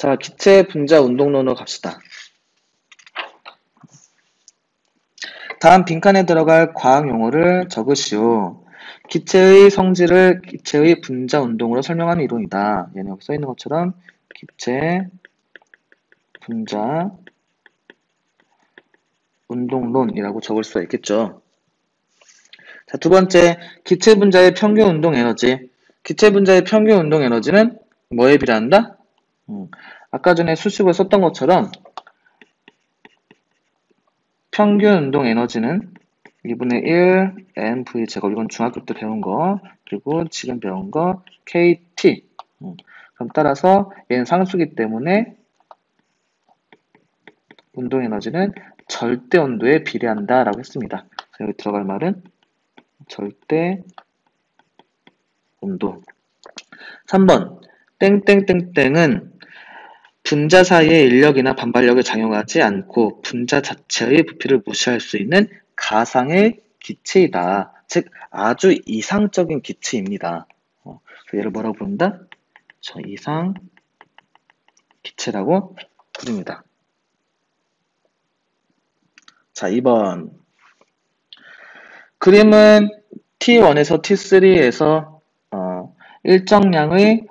자, 기체 분자 운동론으로 갑시다. 다음 빈칸에 들어갈 과학 용어를 적으시오. 기체의 성질을 기체의 분자 운동으로 설명하는 이론이다. 얘는 여기 써있는 것처럼 기체 분자 운동론이라고 적을 수가 있겠죠. 자, 두 번째, 기체 분자의 평균 운동 에너지. 기체 분자의 평균 운동 에너지는 뭐에 비례한다? 아까 전에 수식을 썼던 것처럼 평균 운동 에너지는 2분의 1 mv 제곱, 이건 중학교 때 배운 거, 그리고 지금 배운 거 kt. 그럼 따라서 얘는 상수기 때문에 운동 에너지는 절대 온도에 비례한다 라고 했습니다. 여기 들어갈 말은 절대 온도. 3번 땡땡땡땡은 분자 사이의 인력이나 반발력을 작용하지 않고 분자 자체의 부피를 무시할 수 있는 가상의 기체이다. 즉 아주 이상적인 기체입니다. 얘를 뭐라고 부른다? 이상 기체라고 부릅니다. 자, 2번 그림은 T1에서 T3에서 일정량의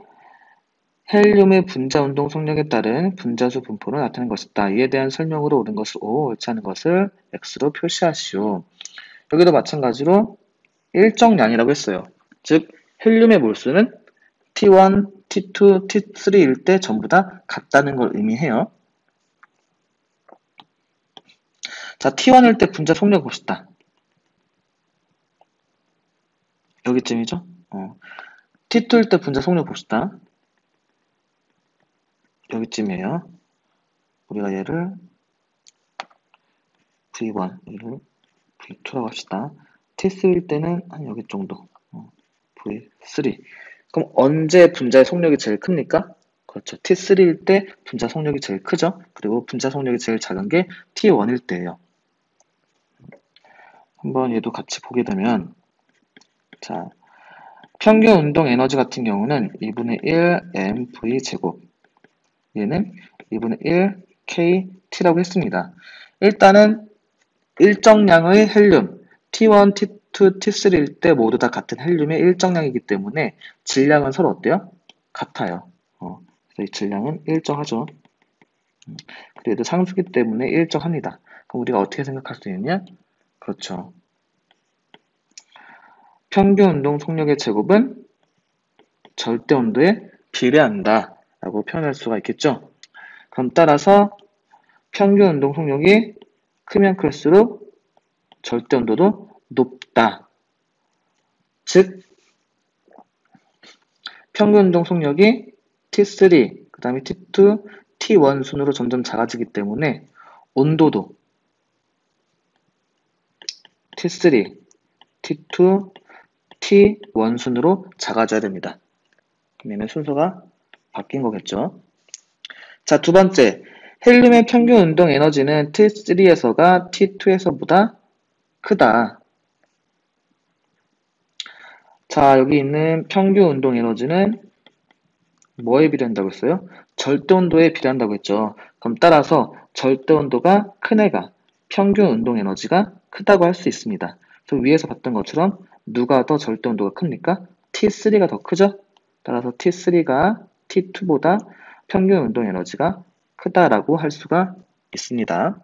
헬륨의 분자 운동 속력에 따른 분자수 분포로 나타낸 것이다. 이에 대한 설명으로 옳은 것을 O, 옳지 않은 것을 X로 표시하시오. 여기도 마찬가지로 일정량이라고 했어요. 즉 헬륨의 몰수는 T1, T2, T3일 때 전부 다 같다는 걸 의미해요. 자, T1일 때 분자 속력 봅시다. 여기쯤이죠? T2일 때 분자 속력 봅시다. 여기쯤이에요. 우리가 얘를 V1, 얘를 V2라고 합시다. T3일 때는 한 여기 정도. V3. 그럼 언제 분자의 속력이 제일 큽니까? 그렇죠. T3일 때 분자 속력이 제일 크죠. 그리고 분자 속력이 제일 작은 게 T1일 때예요. 한번 얘도 같이 보게 되면, 자, 평균 운동 에너지 같은 경우는 2분의 1 mv 제곱, 얘는 2분의 1 kt라고 했습니다. 일단은 일정량의 헬륨, T1, T2, T3일 때 모두 다 같은 헬륨의 일정량이기 때문에 질량은 서로 어때요? 같아요. 그래서 이 질량은 일정하죠. 그래도 상수기 때문에 일정합니다. 그럼 우리가 어떻게 생각할 수 있느냐? 그렇죠. 평균 운동 속력의 제곱은 절대 온도에 비례한다 라고 표현할 수가 있겠죠. 그럼 따라서 평균 운동 속력이 크면 클수록 절대 온도도 높다. 즉 평균 운동 속력이 T3, 그 다음에 T2, T1 순으로 점점 작아지기 때문에 온도도 T3, T2, T1 순으로 작아져야 됩니다. 그러면 순서가 바뀐 거겠죠. 자, 두 번째, 헬륨의 평균 운동 에너지는 T3에서가 T2에서보다 크다. 자, 여기 있는 평균 운동 에너지는 뭐에 비례한다고 했어요? 절대 온도에 비례한다고 했죠. 그럼 따라서 절대 온도가 큰 애가 평균 운동 에너지가 크다고 할 수 있습니다. 그래서 위에서 봤던 것처럼 누가 더 절대 온도가 큽니까? T3가 더 크죠? 따라서 T3가 T2보다 평균 운동 에너지가 크다라고 할 수가 있습니다.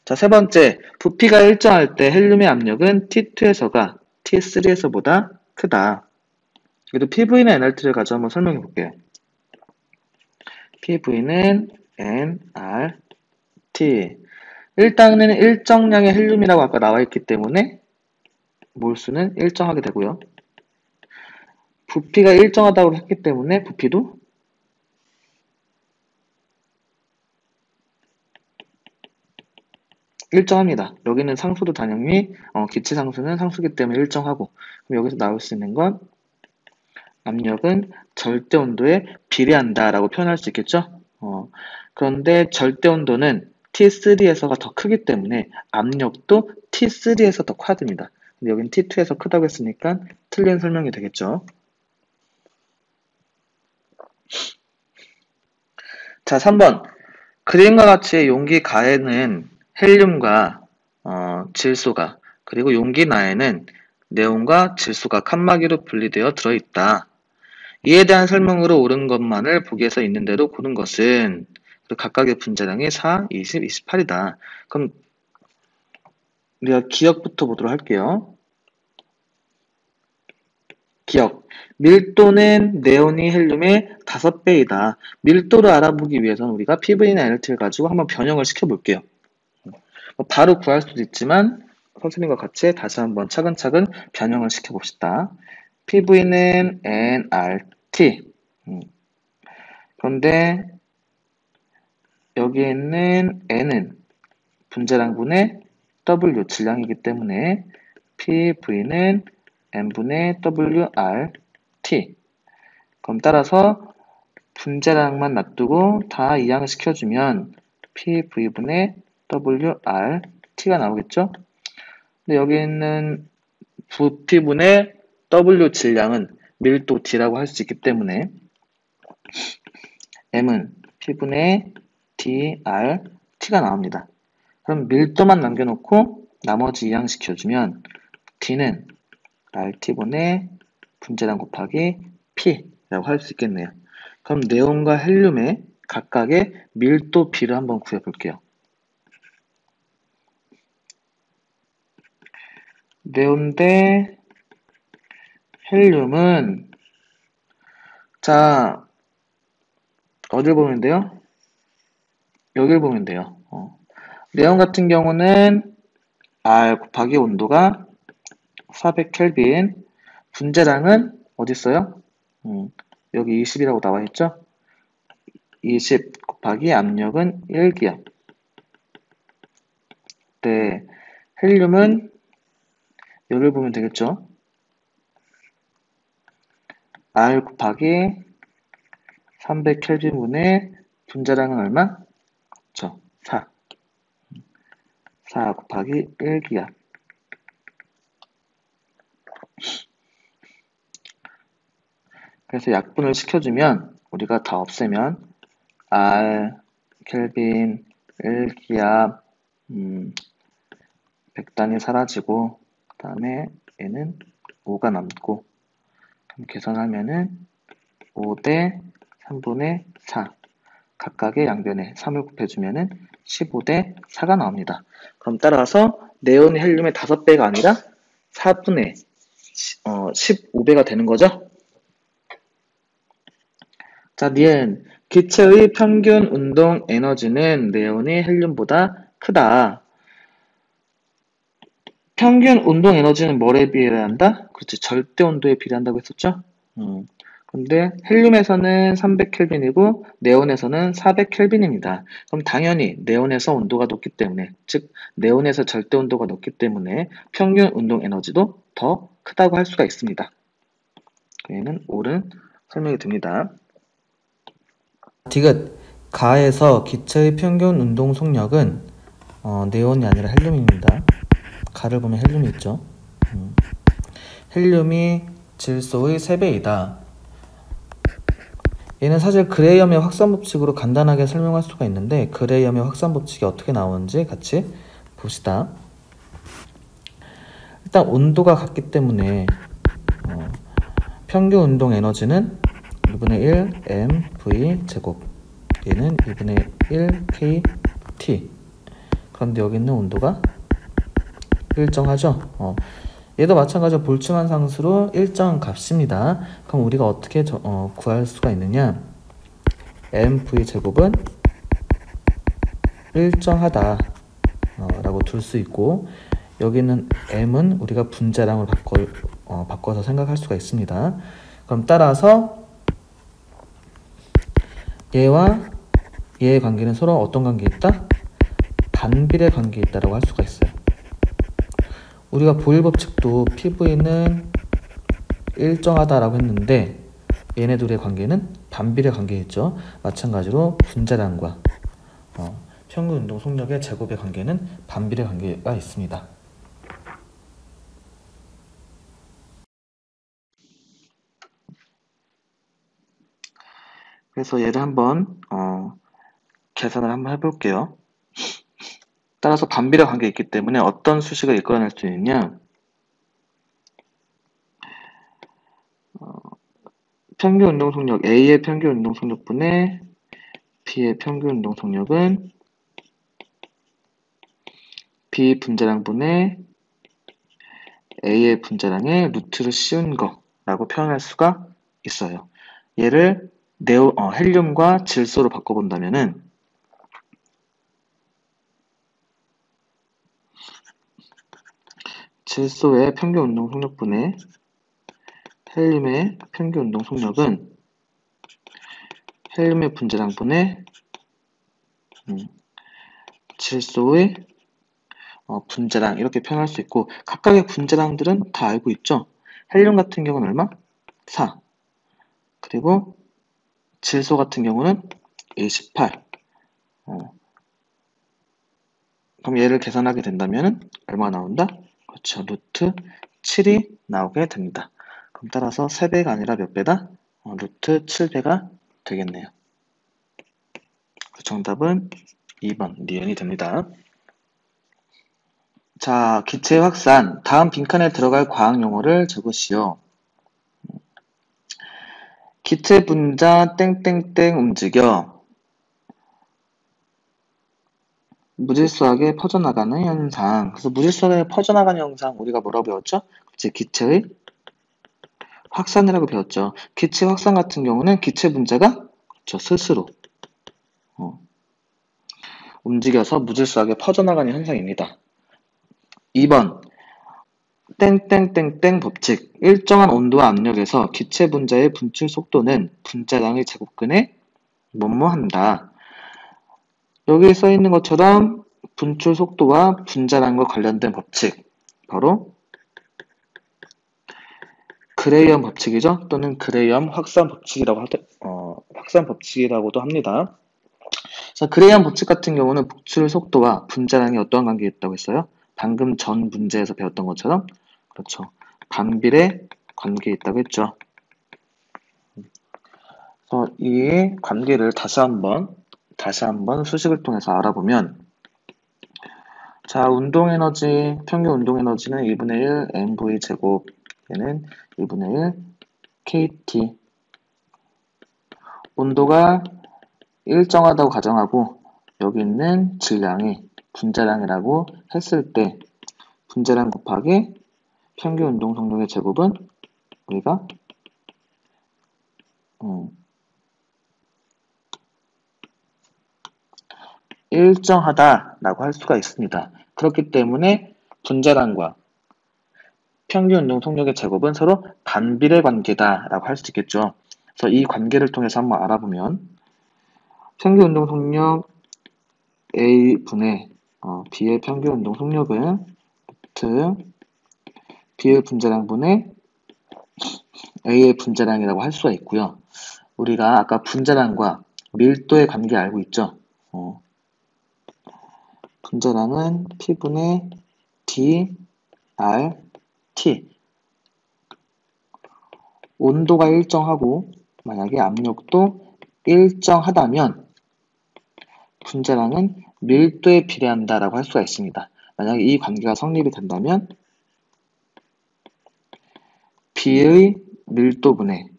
자, 세 번째, 부피가 일정할 때 헬륨의 압력은 T2에서가 T3에서보다 크다. 여기도 PV나 NRT를 가지고 한번 설명해 볼게요. PV는 nRT. 일단은 일정량의 헬륨이라고 아까 나와 있기 때문에 몰수는 일정하게 되고요. 부피가 일정하다고 했기 때문에 부피도 일정합니다. 여기는 상수도 당연히 기체 상수는 상수기 때문에 일정하고, 그럼 여기서 나올 수 있는 건 압력은 절대 온도에 비례한다라고 표현할 수 있겠죠? 그런데 절대 온도는 T3에서가 더 크기 때문에 압력도 T3에서 더 커야 됩니다. 근데 여긴 T2에서 크다고 했으니까 틀린 설명이 되겠죠. 자, 3번. 그림과 같이 용기 가에는 헬륨과 질소가, 그리고 용기 나에는 네온과 질소가 칸막이로 분리되어 들어있다. 이에 대한 설명으로 옳은 것만을 보기에서 있는 대로 고른 것은 각각의 분자량이 4, 20, 28이다. 그럼 우리가 기억부터 보도록 할게요. 기억. 밀도는 네온이 헬륨의 5배이다. 밀도를 알아보기 위해서는 우리가 PV나 NLT를 가지고 한번 변형을 시켜볼게요. 바로 구할 수도 있지만 선생님과 같이 다시 한번 차근차근 변형을 시켜봅시다. PV는 nRT. 그런데 여기에 있는 n은 분자량분의 W 질량이기 때문에 PV는 n분의 WRT. 그럼 따라서 분자량만 놔두고 다 이항시켜주면 PV분의 WRT가 나오겠죠? 근데 여기 있는 부피분의 W 질량은 밀도 D라고 할 수 있기 때문에 M은 P분의 DRT가 나옵니다. 그럼 밀도만 남겨놓고 나머지 이항시켜주면 D는 RT분의 분자량 곱하기 P라고 할 수 있겠네요. 그럼 네온과 헬륨의 각각의 밀도 B를 한번 구해볼게요. 네온 대 헬륨은 자 어딜 보면 돼요? 여길 보면 돼요. 네온 같은 경우는 R 곱하기 온도가 400켈빈, 분자량은 어디 있어요? 여기 20이라고 나와 있죠? 20 곱하기 압력은 1기압. 네, 헬륨은 여기를 보면 되겠죠? R 곱하기 300켈빈분의 분자량은 얼마? 그렇죠. 4. 4 곱하기 1기압. 그래서 약분을 시켜주면 우리가 다 없애면 R 켈빈 1기압 100단이 사라지고 그 다음에 얘는 5가 남고 그럼 계산하면은 5 대 3분의 4 각각의 양변에 3을 곱해주면은 15 대 4가 나옵니다. 그럼 따라서 네온 헬륨의 5배가 아니라 4분의 15배가 되는 거죠. 자, 니은 기체의 평균 운동 에너지는 네온이 헬륨보다 크다. 평균 운동 에너지는 뭐에 비례한다? 그렇지, 절대 온도에 비례한다고 했었죠? 근데 헬륨에서는 300켈빈이고 네온에서는 400켈빈입니다. 그럼 당연히 네온에서 온도가 높기 때문에, 즉 네온에서 절대 온도가 높기 때문에 평균 운동 에너지도 더 크다고 할 수가 있습니다. 얘는 옳은 설명이 됩니다. 디귿 가에서 기체의 평균 운동 속력은 네온이 아니라 헬륨입니다. 가를 보면 헬륨이 있죠. 헬륨이 질소의 3배이다. 얘는 사실 그레이엄의 확산 법칙으로 간단하게 설명할 수가 있는데 그레이엄의 확산 법칙이 어떻게 나오는지 같이 봅시다. 일단 온도가 같기 때문에 평균 운동 에너지는 2분의 1 mv 제곱, 얘는 2분의 1 kt. 그런데 여기 있는 온도가 일정하죠. 얘도 마찬가지로 볼츠만 상수로 일정 값입니다. 그럼 우리가 어떻게 구할 수가 있느냐? mv 제곱은 일정하다 라고 둘 수 있고, 여기는 m은 우리가 분자량을 바꿔서 생각할 수가 있습니다. 그럼 따라서 얘와 얘의 관계는 서로 어떤 관계에 있다? 반비례 관계에 있다고 할 수가 있어요. 우리가 보일 법칙도 PV는 일정하다라고 했는데 얘네 둘의 관계는 반비례 관계였죠. 마찬가지로 분자량과 평균 운동 속력의 제곱의 관계는 반비례 관계가 있습니다. 그래서 얘를 한번 계산을 한번 해볼게요. 따라서 반비례 관계가 있기 때문에 어떤 수식을 이끌어낼 수 있냐? 평균 운동 속력 A의 평균 운동 속력분의 B의 평균 운동 속력은 B 분자량분의 A의 분자량의 루트를 씌운 거라고 표현할 수가 있어요. 얘를 헬륨과 질소로 바꿔본다면은 질소의 평균 운동 속력분의 헬륨의 평균 운동 속력은 헬륨의 분자량분의 질소의 분자량 이렇게 표현할 수 있고 각각의 분자량들은 다 알고 있죠. 헬륨 같은 경우는 얼마? 4. 그리고 질소 같은 경우는 18. 그럼 얘를 계산하게 된다면 얼마 나온다? 그렇죠. 루트 7이 나오게 됩니다. 그럼 따라서 3배가 아니라 몇 배다? 루트 7배가 되겠네요. 정답은 2번 니은이 됩니다. 자, 기체 확산. 다음 빈칸에 들어갈 과학 용어를 적으시오. 기체 분자 땡땡땡 움직여 무질서하게 퍼져나가는 현상. 그래서 무질서하게 퍼져나가는 현상 우리가 뭐라고 배웠죠? 그치, 기체의 확산이라고 배웠죠. 기체 확산 같은 경우는 기체 분자가 그렇죠, 스스로 움직여서 무질서하게 퍼져나가는 현상입니다. 2번 땡땡땡땡 법칙. 일정한 온도와 압력에서 기체 분자의 분출 속도는 분자량의 제곱근에 뭐뭐한다. 여기에 써 있는 것처럼 분출 속도와 분자량과 관련된 법칙, 바로 그레이엄 법칙이죠. 또는 그레이엄 확산 법칙이라고도 합니다. 자, 그레이엄 법칙 같은 경우는 분출 속도와 분자량이 어떠한 관계에 있다고 했어요? 방금 전 문제에서 배웠던 것처럼 그렇죠. 반비례 관계에 있다고 했죠. 그래서 이 관계를 다시 한번 수식을 통해서 알아보면 자, 운동에너지, 평균 운동에너지는 2분의 1 mv 제곱 얘는 2분의 1 kT 온도가 일정하다고 가정하고 여기 있는 질량이 분자량이라고 했을 때 분자량 곱하기 평균 운동 속력의 제곱은 우리가 일정하다라고 할 수가 있습니다. 그렇기 때문에 분자량과 평균 운동 속력의 제곱은 서로 반비례 관계다라고 할 수 있겠죠. 그래서 이 관계를 통해서 한번 알아보면 평균 운동 속력 A분의 B의 평균 운동 속력은 루트 B의 분자량분의 A의 분자량이라고 할 수가 있고요. 우리가 아까 분자량과 밀도의 관계 알고 있죠? 분자량은 P분의 D, R, T. 온도가 일정하고 만약에 압력도 일정하다면 분자량은 밀도에 비례한다라고 할 수가 있습니다. 만약에 이 관계가 성립이 된다면 B의 밀도분의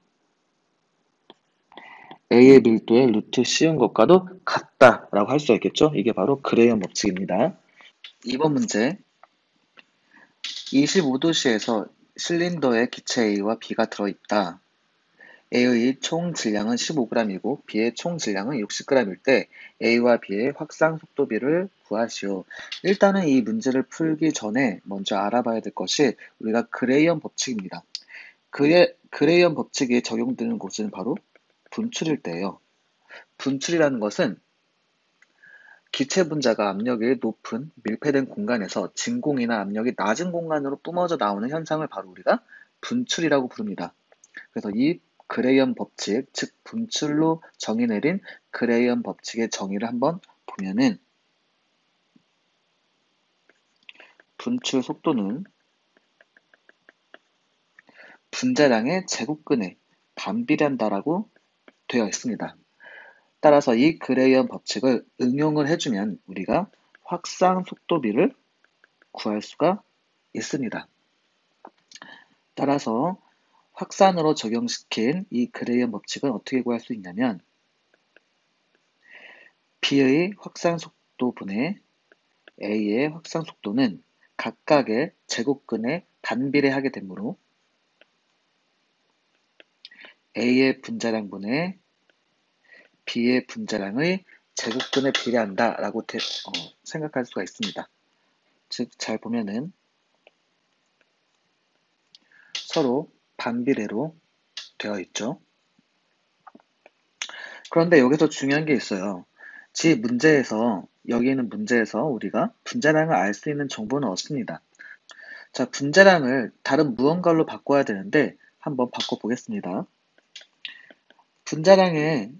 A의 밀도의 루트 씌운 것과도 같다라고 할 수가 있겠죠. 이게 바로 그레이엄 법칙입니다. 2번 문제 25도씨에서 실린더에 기체 A와 B가 들어있다. A의 총 질량은 15g이고 B의 총 질량은 60g일 때 A와 B의 확산 속도비를 구하시오. 일단은 이 문제를 풀기 전에 먼저 알아봐야 될 것이 우리가 그레이엄 법칙입니다. 그레이엄 법칙이 적용되는 곳은 바로 분출일 때예요. 분출이라는 것은 기체 분자가 압력이 높은 밀폐된 공간에서 진공이나 압력이 낮은 공간으로 뿜어져 나오는 현상을 바로 우리가 분출이라고 부릅니다. 그래서 이 그레이엄 법칙, 즉 분출로 정의 내린 그레이엄 법칙의 정의를 한번 보면은 분출 속도는 분자량의 제곱근에 반비례한다라고 되어 있습니다. 따라서 이 그레이엄 법칙을 응용을 해주면 우리가 확산 속도비를 구할 수가 있습니다. 따라서 확산으로 적용시킨 이 그레이엄 법칙은 어떻게 구할 수 있냐면 B의 확산 속도분의 A의 확산 속도는 각각의 제곱근에 반비례하게 되므로 A의 분자량분의 B의 분자량의 제곱근에 비례한다 라고 생각할 수가 있습니다. 즉 잘 보면은 서로 반비례로 되어 있죠. 그런데 여기서 중요한 게 있어요. 여기 있는 문제에서 우리가 분자량을 알 수 있는 정보는 없습니다. 자, 분자량을 다른 무언가로 바꿔야 되는데 한번 바꿔보겠습니다. 분자량의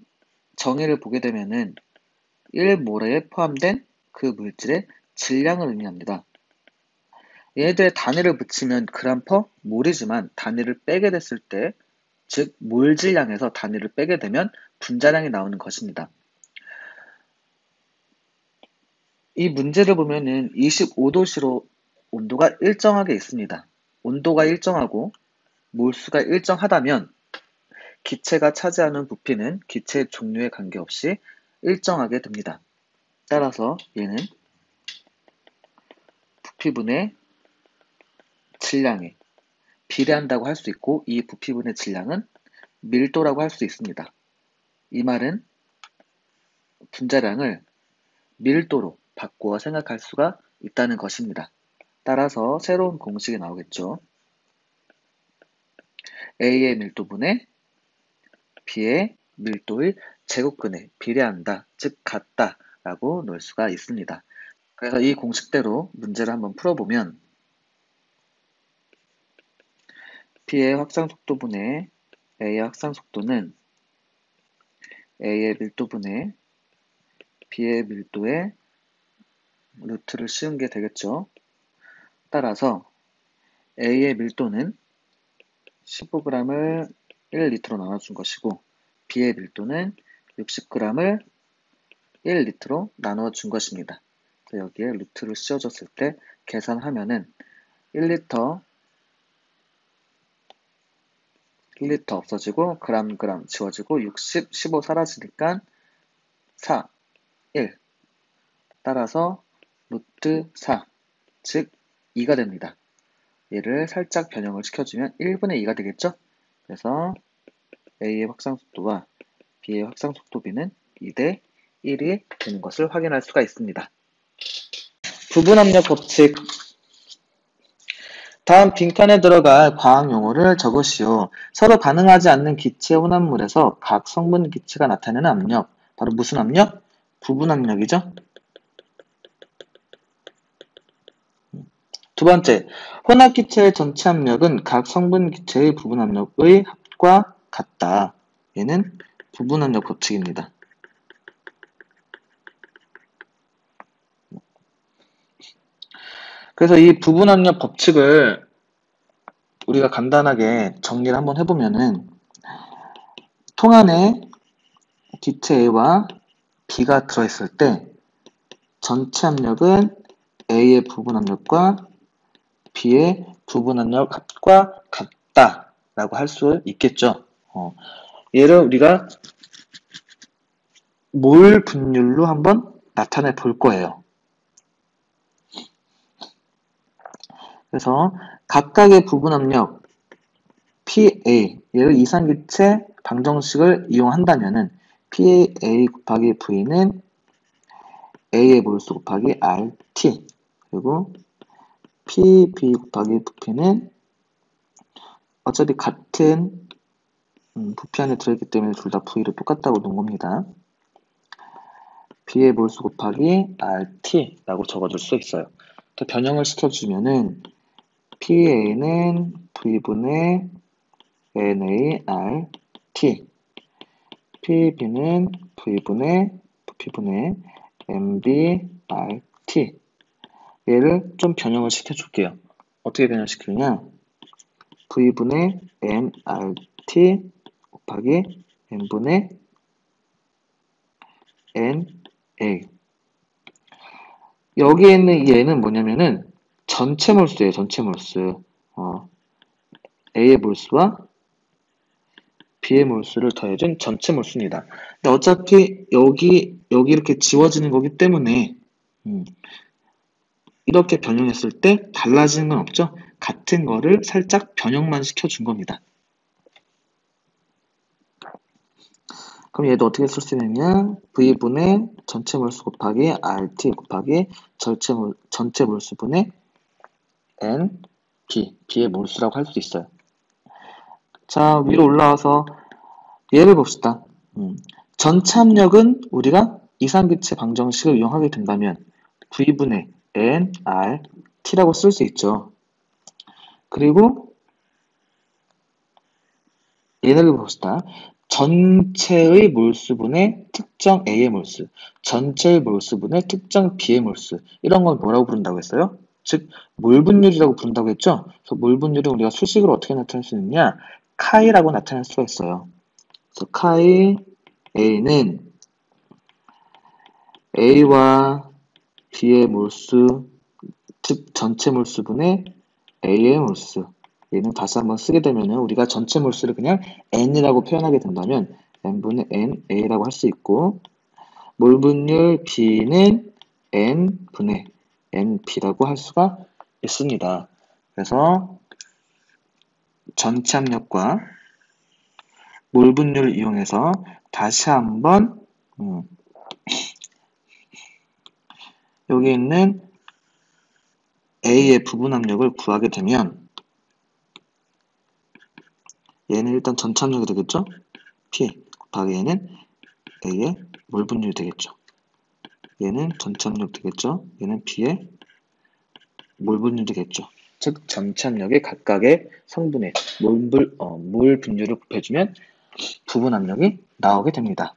정의를 보게 되면은 1몰에 포함된 그 물질의 질량을 의미합니다. 얘네들의 단위를 붙이면 그램/몰이지만 단위를 빼게 됐을 때, 즉 몰질량에서 단위를 빼게 되면 분자량이 나오는 것입니다. 이 문제를 보면은 25도씨로 온도가 일정하게 있습니다. 온도가 일정하고 몰수가 일정하다면 기체가 차지하는 부피는 기체의 종류에 관계없이 일정하게 됩니다. 따라서 얘는 부피분의 질량에 비례한다고 할 수 있고 이 부피분의 질량은 밀도라고 할 수 있습니다. 이 말은 분자량을 밀도로 바꾸어 생각할 수가 있다는 것입니다. 따라서 새로운 공식이 나오겠죠. A의 밀도분의 B의 밀도의 제곱근에 비례한다, 즉 같다 라고 놓을 수가 있습니다. 그래서 이 공식대로 문제를 한번 풀어보면 B의 확산속도분의 A의 확산속도는 A의 밀도분의 B의 밀도의 루트를 씌운 게 되겠죠. 따라서 A의 밀도는 15g을 1리터로 나눠준 것이고 B의 밀도는 60g을 1리터로 나눠준 것입니다. 여기에 루트를 씌워줬을 때 계산하면은 1리터 없어지고 그램 지워지고 60, 15 사라지니까 4, 1 따라서 루트 4, 즉 2가 됩니다. 얘를 살짝 변형을 시켜주면 1분의 2가 되겠죠? 그래서 A의 확산속도와 B의 확산속도 B는 2대 1이 되는 것을 확인할 수가 있습니다. 부분압력 법칙. 다음 빈칸에 들어갈 과학 용어를 적으시오. 서로 반응하지 않는 기체 혼합물에서 각 성분 기체가 나타내는 압력. 바로 무슨 압력? 부분압력이죠. 두 번째, 혼합기체의 전체 압력은 각 성분 기체의 부분압력의 합과 같다. 얘는 부분압력 법칙입니다. 그래서 이 부분압력 법칙을 우리가 간단하게 정리를 한번 해보면은 통 안에 기체 A와 B가 들어있을 때 전체 압력은 A의 부분압력과 B의 부분압력 합과 같다라고 할 수 있겠죠. 얘를 우리가 몰 분율로 한번 나타내 볼 거예요. 그래서 각각의 부분압력 PA, 얘를 이산기체 방정식을 이용한다면은 PA 곱하기 V는 A의 몰수 곱하기 RT, 그리고 PB 곱하기 부피는 어차피 같은 부피 안에 들어있기 때문에 둘 다 V로 똑같다고 놓은 겁니다. B의 몰수 곱하기 RT라고 적어줄 수 있어요. 더 변형을 시켜주면은 PA는 V분의 NART, PB는 V분의 부피분의 MBRT. 얘를 좀 변형을 시켜줄게요. 어떻게 변형시키느냐? V분의 NRT 곱하기 N분의 N, A. 여기에 있는 이 N은 뭐냐면은 전체 몰수예요. 전체 몰수. A의 몰수와 B의 몰수를 더해준 전체 몰수입니다. 근데 어차피 여기 이렇게 지워지는 거기 때문에 이렇게 변형했을 때 달라지는 건 없죠. 같은 거를 살짝 변형만 시켜준 겁니다. 그럼 얘도 어떻게 쓸 수 있느냐? V분의 전체 몰수 곱하기 RT 곱하기 전체 몰수분의 N, B의 몰수라고 할 수도 있어요. 자, 위로 올라와서 얘를 봅시다. 전체 압력은 우리가 이상기체 방정식을 이용하게 된다면 V분의 N, R, T라고 쓸 수 있죠. 그리고 얘를 봅시다. 전체의 몰수분의 특정 A의 몰수, 전체의 몰수분의 특정 B의 몰수, 이런 걸 뭐라고 부른다고 했어요? 즉 몰분율이라고 부른다고 했죠? 그래서 몰분율을 우리가 수식으로 어떻게 나타낼 수 있느냐? 카이라고 나타낼 수가 있어요. 그래서 카이 A는 A와 B의 몰수, 즉 전체 몰수분의 A의 몰수. 얘는 다시 한번 쓰게 되면 우리가 전체 몰수를 그냥 N이라고 표현하게 된다면 N분의 N, A라고 할 수 있고, 몰분율 B는 N분의 NB라고 할 수가 있습니다. 그래서 전체 압력과 몰분율을 이용해서 다시 한번 여기 있는 A의 부분 압력을 구하게 되면 얘는 일단 전체 압력이 되겠죠? P 곱하기 얘는 A의 몰분율이 되겠죠. 얘는 전체 압력 되겠죠. 얘는 B의 몰분율이 되겠죠. 즉 전체 압력의 각각의 성분의 몰 분율을 곱해주면 부분 압력이 나오게 됩니다.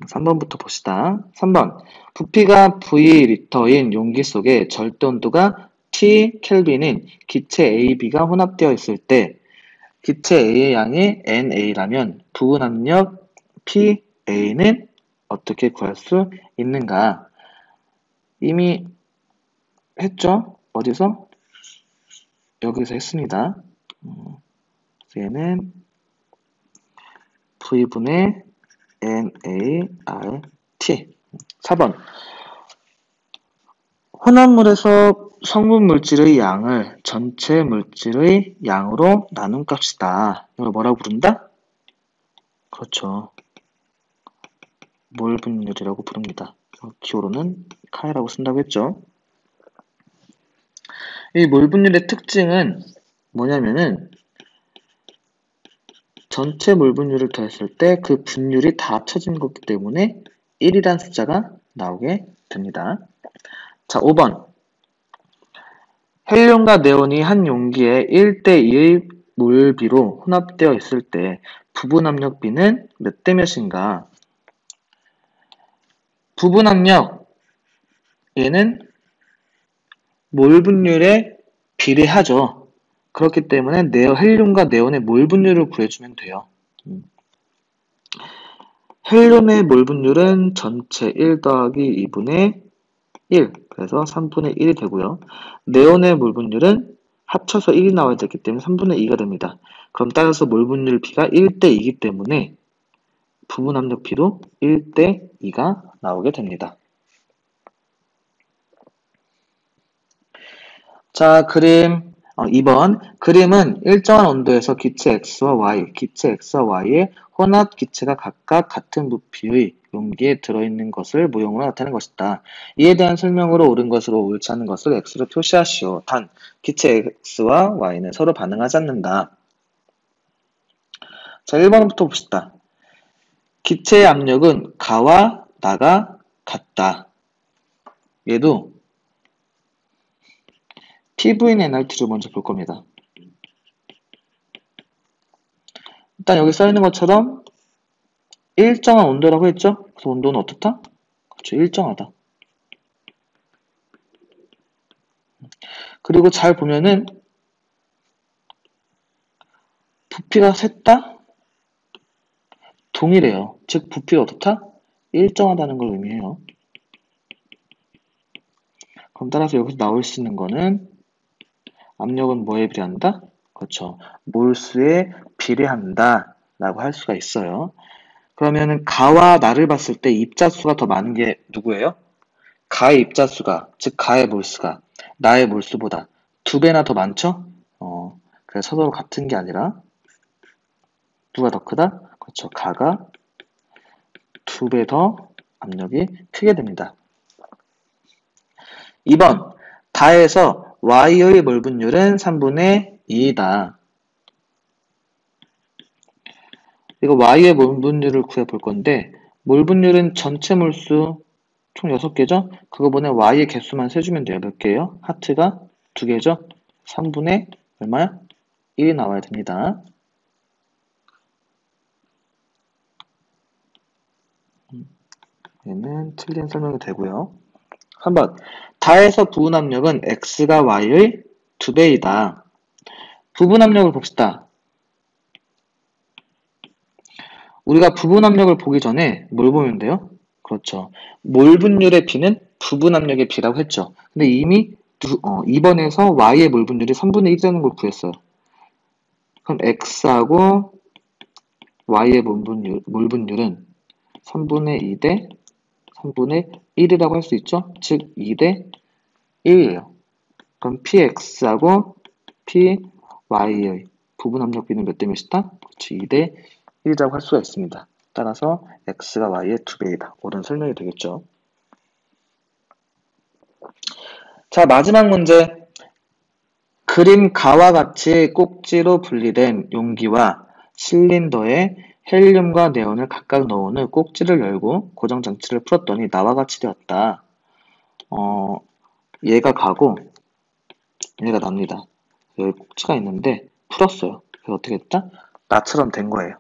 3번부터 봅시다. 3번. 부피가 V리터인 용기 속에 절대 온도가 T 켈빈인 기체 A, B가 혼합되어 있을 때 기체 A의 양이 NA라면 부분 압력 PA는 어떻게 구할 수 있는가? 이미 했죠? 어디서? 여기서 했습니다. 얘는 V분의 NaRT. 4번. 혼합물에서 성분 물질의 양을 전체 물질의 양으로 나눈 값이다. 이걸 뭐라고 부른다? 그렇죠. 몰 분율이라고 부릅니다. 기호로는 카이라고 쓴다고 했죠. 이 몰 분율의 특징은 뭐냐면은 전체 몰 분율을 더했을 때 그 분율이 다 합쳐진 거기 때문에 1이란 숫자가 나오게 됩니다. 자, 5번. 헬륨과 네온이 한 용기에 1대2의 몰비로 혼합되어 있을 때 부분 압력 B는 몇 대 몇인가? 부분 압력 얘는 몰 분율에 비례하죠. 그렇기 때문에 헬륨과 네온의 몰 분율을 구해주면 돼요. 헬륨의 몰 분율은 전체 1 더하기 2분의 1, 그래서 3분의 1이 되고요. 네온의 몰 분율은 합쳐서 1이 나와야 되기 때문에 3분의 2가 됩니다. 그럼 따라서 몰 분율 B가 1대 2이기 때문에 부분 압력 B도 1대 2가 나오게 됩니다. 자, 그림 2번. 그림은 일정한 온도에서 기체 X와 Y의 혼합 기체가 각각 같은 부피의 용기에 들어있는 것을 모형으로 나타낸 것이다. 이에 대한 설명으로 옳은 것으로 옳지 않은 것을 X로 표시하시오. 단, 기체 X와 Y는 서로 반응하지 않는다. 자, 1번부터 봅시다. 기체의 압력은 가와 나가 같다. 얘도 PV인 NRT를 먼저 볼 겁니다. 일단 여기 써있는 것처럼 일정한 온도라고 했죠? 그래서 온도는 어떻다? 그렇죠, 일정하다. 그리고 잘 보면은 부피가 셋 다 동일해요. 즉 부피가 어떻다? 일정하다는 걸 의미해요. 그럼 따라서 여기서 나올 수 있는 거는 압력은 뭐에 비례한다? 그렇죠. 몰수에 비례한다 라고 할 수가 있어요. 그러면은 가와 나를 봤을 때 입자수가 더 많은 게 누구예요? 가의 입자수가, 즉 가의 몰수가 나의 몰수보다 2배나 더 많죠? 그래서 서로 같은 게 아니라 누가 더 크다? 그렇죠. 가가 2배 더 압력이 크게 됩니다. 2번 다에서 y의 몰분율은 3분의 2이다. 이거 y의 몰분율을 구해볼 건데 몰분율은 전체 몰수 총 6개죠? 그거보다 y의 개수만 세주면 돼요. 몇 개예요? 하트가 2개죠? 3분의 얼마야? 1이 나와야 됩니다. 얘는 틀린 설명이 되고요. 3번 다에서 부분 압력은 x가 y의 2배이다. 부분 압력을 봅시다. 우리가 부분 압력을 보기 전에 뭘 보면 돼요? 그렇죠. 몰분율의 b는 부분 압력의 b라고 했죠. 근데 이미 2번에서 y의 몰분율이 3분의 1이라는 걸 구했어요. 그럼 x하고 y의 몰분율은 3분의 2 대 3분의 1이라고 할 수 있죠? 즉 2 대 1이에요. 그럼 px하고 py의 부분 압력 b는 몇 대 몇이다? 그렇지, 2 대 1이라고 할 수가 있습니다. 따라서 x가 y의 2배이다. 옳은 설명이 되겠죠. 자, 마지막 문제. 그림 가와 같이 꼭지로 분리된 용기와 실린더에 헬륨과 네온을 각각 넣은 후 꼭지를 열고 고정장치를 풀었더니 나와 같이 되었다. 얘가 가고 얘가 납니다. 여기 꼭지가 있는데 풀었어요. 그래서 어떻게 됐다? 나처럼 된 거예요.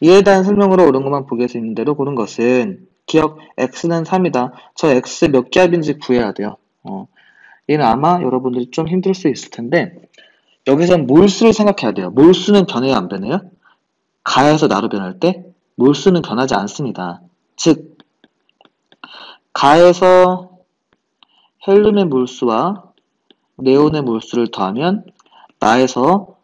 이에 대한 설명으로 옳은 것만 보기에 있는 대로 고른 것은 기억 x는 3이다. 저 x 몇 기압인지 구해야 돼요. 얘는 아마 여러분들이 좀 힘들 수 있을 텐데 여기서는 몰수를 생각해야 돼요. 몰수는 변해요, 안 변해요? 가에서 나로 변할 때 몰수는 변하지 않습니다. 즉 가에서 헬륨의 몰수와 네온의 몰수를 더하면 나에서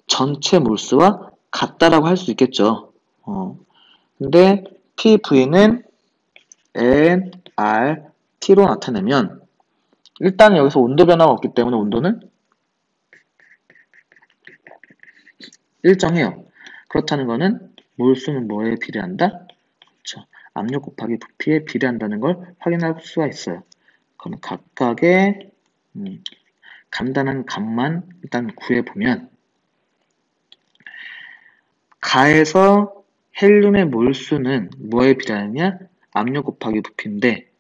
전체 몰수와 같다라고 할 수 있겠죠. 근데 PV는 nRT로 나타내면 일단 여기서 온도 변화가 없기 때문에 온도는 일정해요. 그렇다는 거는 몰수는 뭐에 비례한다? 그렇죠. 압력 곱하기 부피에 비례한다는 걸 확인할 수가 있어요. 그럼 각각의 간단한 값만 일단 구해보면 가에서 헬륨의 몰수는 뭐에 비례하느냐? 압력 곱하기 부피인데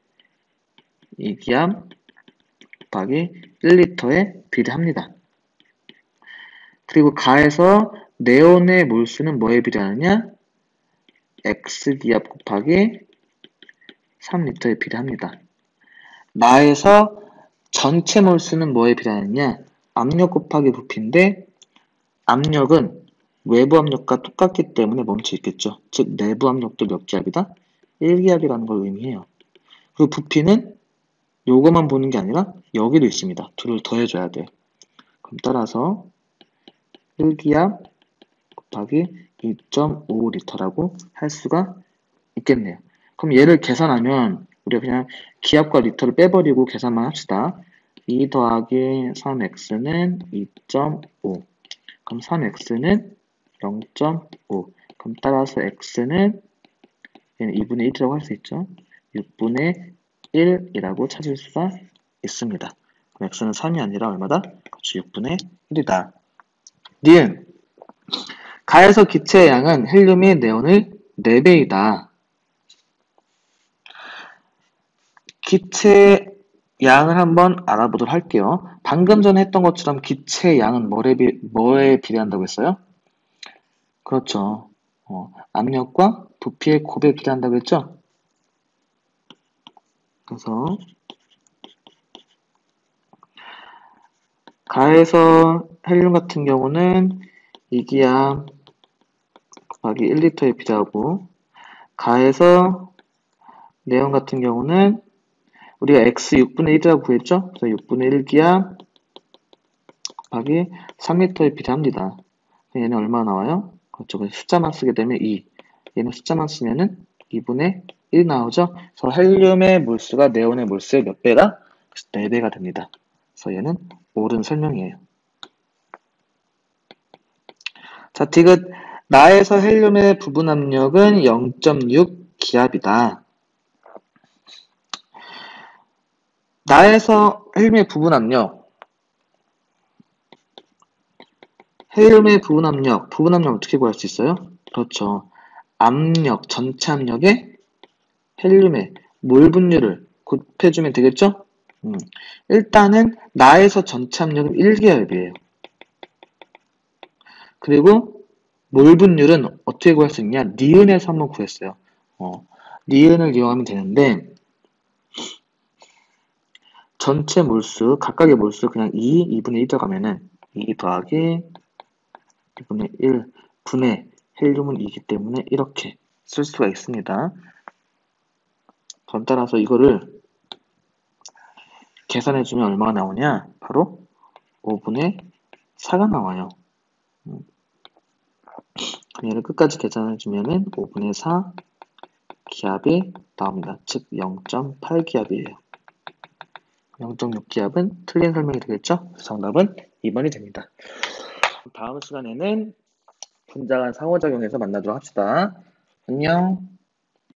이 기압 곱하기 1리터에 비례합니다. 그리고 가에서 네온의 몰수는 뭐에 비례하느냐? X기압 곱하기 3리터에 비례합니다. 나에서 전체 몰수는 뭐에 비례하느냐? 압력 곱하기 부피인데 압력은 외부 압력과 똑같기 때문에 멈춰 있겠죠. 즉 내부 압력도 몇 기압이다? 1기압이라는 걸 의미해요. 그리고 부피는 요거만 보는 게 아니라 여기도 있습니다. 둘을 더해줘야 돼요. 그럼 따라서 1기압 곱하기 2.5리터라고 할 수가 있겠네요. 그럼 얘를 계산하면 우리가 그냥 기압과 리터를 빼버리고 계산만 합시다. 2 더하기 3x는 2.5. 그럼 3x는 0.5. 그럼 따라서 x는 얘는 2분의 1이라고 할 수 있죠. 6분의 1이라고 찾을 수가 있습니다. 그럼 x는 3이 아니라 얼마다? 그렇죠. 6분의 1이다. 니은 가에서 기체의 양은 헬륨이 네온의 4배이다. 기체의 양을 한번 알아보도록 할게요. 방금 전에 했던 것처럼 기체의 양은 뭐에 비례한다고 했어요? 그렇죠. 압력과 부피의 곱에 비례한다고 했죠? 그래서 가에서 헬륨 같은 경우는 2기압 곱하기 1리터에 비례하고 가해서 내용 같은 경우는 우리가 x 6분의 1이라고 구했죠? 그래서 6분의 1기압 곱하기 3m에 비례합니다. 얘는 얼마 나와요? 그렇죠. 숫자만 쓰게 되면 2. 얘는 숫자만 쓰면은 2분의 1 나오죠? 그래서 헬륨의 몰수가 네온의 몰수의 몇 배다? 4배가 됩니다. 그래서 얘는 옳은 설명이에요. 자, 디귿. 나에서 헬륨의 부분 압력은 0.6 기압이다. 나에서 헬륨의 부분 압력. 부분 압력 어떻게 구할 수 있어요? 그렇죠. 압력, 전체 압력에 헬륨의 몰 분율을 곱해주면 되겠죠? 일단은 나에서 전체 압력은 1기압이에요. 그리고 몰 분율은 어떻게 구할 수 있냐? 니은에서 한번 구했어요. 니은을 이용하면 되는데 전체 몰수, 각각의 몰수 그냥 2분의 1 들어가면은 2 더하기 2분의 1 분의 헬륨은 2이기 때문에 이렇게 쓸 수가 있습니다. 그럼 따라서 이거를 계산해주면 얼마가 나오냐? 바로 5분의 4가 나와요. 얘를 끝까지 계산해주면은 5분의 4 기압이 나옵니다. 즉 0.8기압이에요. 0.6기압은 틀린 설명이 되겠죠? 정답은 2번이 됩니다. 다음 시간에는 분자간 상호작용에서 만나도록 합시다. 안녕.